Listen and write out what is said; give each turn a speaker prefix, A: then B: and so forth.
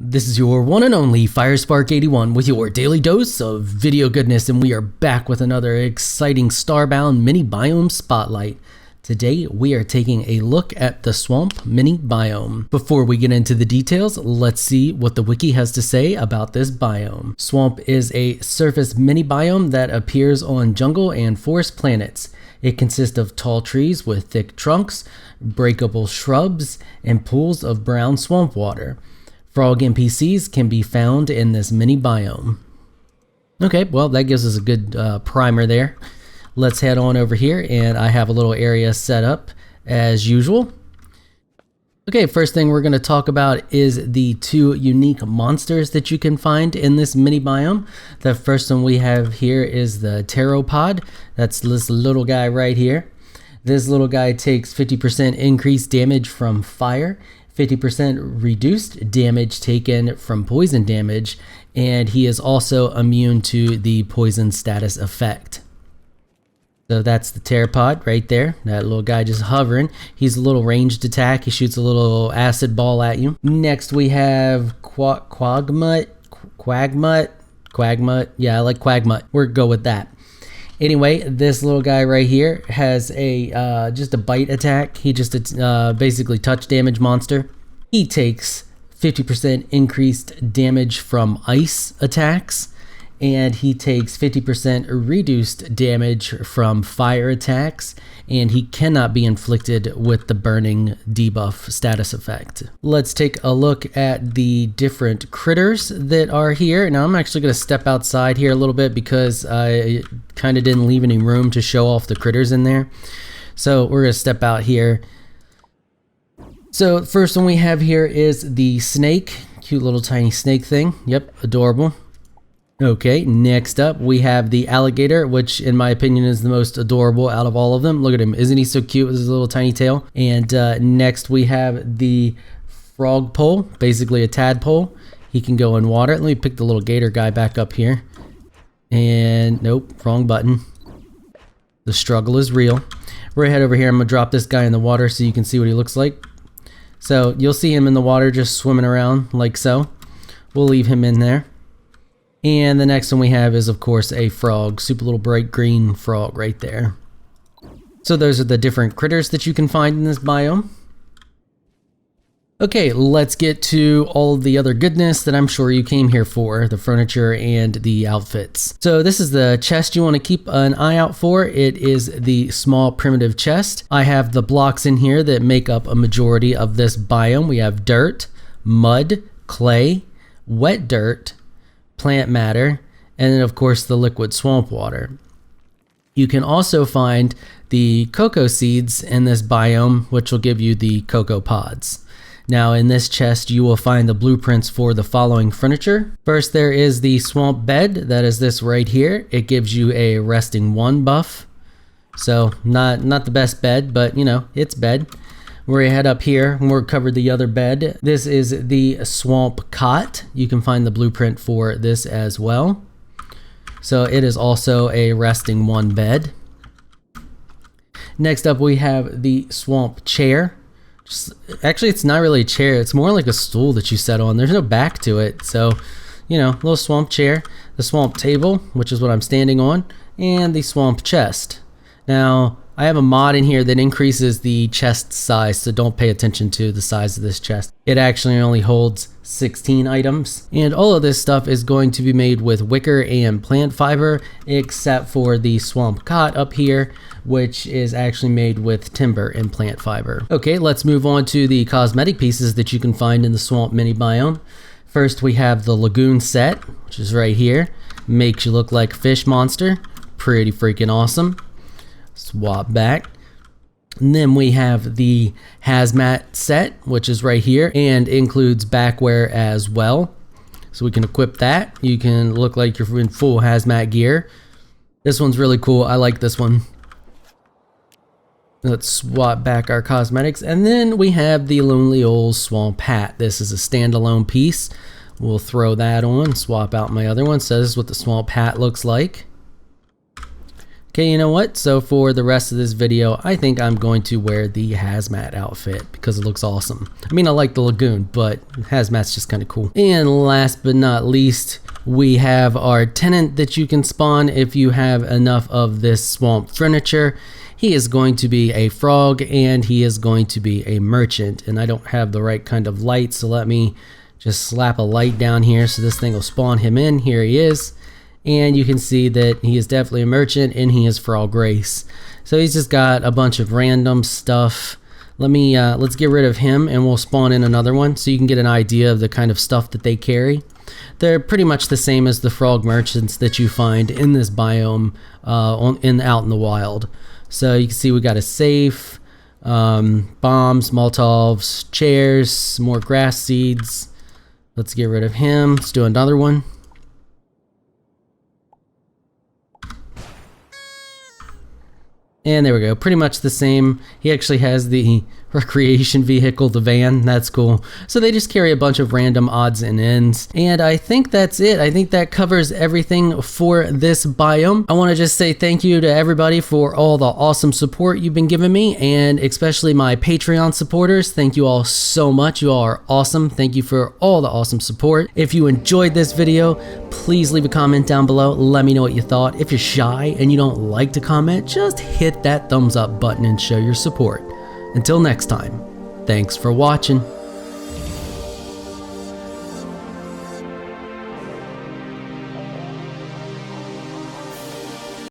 A: This is your one and only FireSpark81 with your daily dose of video goodness, and we are back with another exciting Starbound Mini Biome Spotlight. Today we are taking a look at the Swamp Mini Biome. Before we get into the details, let's see what the wiki has to say about this biome. Swamp is a surface mini biome that appears on jungle and forest planets. It consists of tall trees with thick trunks, breakable shrubs, and pools of brown swamp water. Frog NPCs can be found in this mini biome. Okay, well that gives us a good primer there. Let's head on over here, and I have a little area set up as usual. Okay, first thing we're going to talk about is the two unique monsters that you can find in this mini biome. The first one we have here is the Taro Pod. That's this little guy right here. This little guy takes 50% increased damage from fire, 50% reduced damage taken from poison damage, and he is also immune to the poison status effect. So that's the Taro Pod right there. That little guy just hovering. He's a little ranged attack. He shoots a little acid ball at you. Next we have quagmutt. Yeah, I like quagmutt. We'll go with that. Anyway, this little guy right here has a just a bite attack. He just basically touch damage monster. He takes 50% increased damage from ice attacks, and he takes 50% reduced damage from fire attacks, and he cannot be inflicted with the burning debuff status effect. Let's take a look at the different critters that are here. Now I'm actually going to step outside here a little bit because I kind of didn't leave any room to show off the critters in there. So we're going to step out here. So the first one we have here is the snake. Cute little tiny snake thing. Yep, adorable. Okay, next up we have the alligator, which in my opinion is the most adorable out of all of them. Look at him. Isn't he so cute with his little tiny tail? And next we have the frog pole, basically a tadpole. He can go in water. Let me pick the little gator guy back up here. And nope, wrong button. The struggle is real. We're gonna head over here. I'm gonna drop this guy in the water so you can see what he looks like. So you'll see him in the water just swimming around like so. We'll leave him in there. And the next one we have is, of course, a frog. Super little bright green frog right there. So those are the different critters that you can find in this biome. Okay, let's get to all of the other goodness that I'm sure you came here for, the furniture and the outfits. So this is the chest you want to keep an eye out for. It is the small primitive chest. I have the blocks in here that make up a majority of this biome. We have dirt, mud, clay, wet dirt, plant matter, and then of course the liquid swamp water. You can also find the cocoa seeds in this biome, which will give you the cocoa pods. Now in this chest you will find the blueprints for the following furniture. First there is the swamp bed, that is this right here. It gives you a resting 1 buff. So not the best bed, but you know, it's bed. We're gonna head up here and we'll cover the other bed. This is the swamp cot. You can find the blueprint for this as well. So it is also a resting 1 bed. Next up we have the swamp chair. Actually it's not really a chair, it's more like a stool that you sit on. There's no back to it, so you know, little swamp chair. The swamp table, which is what I'm standing on, and the swamp chest. Now I have a mod in here that increases the chest size, so don't pay attention to the size of this chest. It actually only holds 16 items, and all of this stuff is going to be made with wicker and plant fiber, except for the swamp cot up here, which is actually made with timber and plant fiber. Okay, let's move on to the cosmetic pieces that you can find in the swamp mini biome. First we have the lagoon set, which is right here. Makes you look like a fish monster. Pretty freaking awesome. Swap back. And then we have the hazmat set, which is right here and includes backwear as well. So we can equip that. You can look like you're in full hazmat gear. This one's really cool. I like this one. Let's swap back our cosmetics. And then we have the lonely old swamp hat. This is a standalone piece. We'll throw that on, swap out my other one. So this is what the swamp hat looks like. Okay, you know what? So for the rest of this video, I think I'm going to wear the hazmat outfit because it looks awesome. I mean, I like the lagoon, but hazmat's just kind of cool. And last but not least, we have our tenant that you can spawn if you have enough of this swamp furniture. He is going to be a frog and he is going to be a merchant. And I don't have the right kind of light, so let me just slap a light down here so this thing will spawn him in. Here he is. And you can see that he is definitely a merchant and he is frog race. So he's just got a bunch of random stuff. Let's get rid of him and we'll spawn in another one so you can get an idea of the kind of stuff that they carry. They're pretty much the same as the frog merchants that you find in this biome out in the wild. So you can see we got a safe, bombs, Molotovs, chairs, some more grass seeds. Let's get rid of him. Let's do another one. And there we go, pretty much the same. He actually has the recreation vehicle, the van. That's cool. So they just carry a bunch of random odds and ends. And I think that's it. I think that covers everything for this biome. I want to just say thank you to everybody for all the awesome support you've been giving me, and especially my Patreon supporters. Thank you all so much. You all are awesome. Thank you for all the awesome support. If you enjoyed this video, please leave a comment down below. Let me know what you thought. If you're shy and you don't like to comment, just hit that thumbs up button and show your support. Until next time, thanks for watching.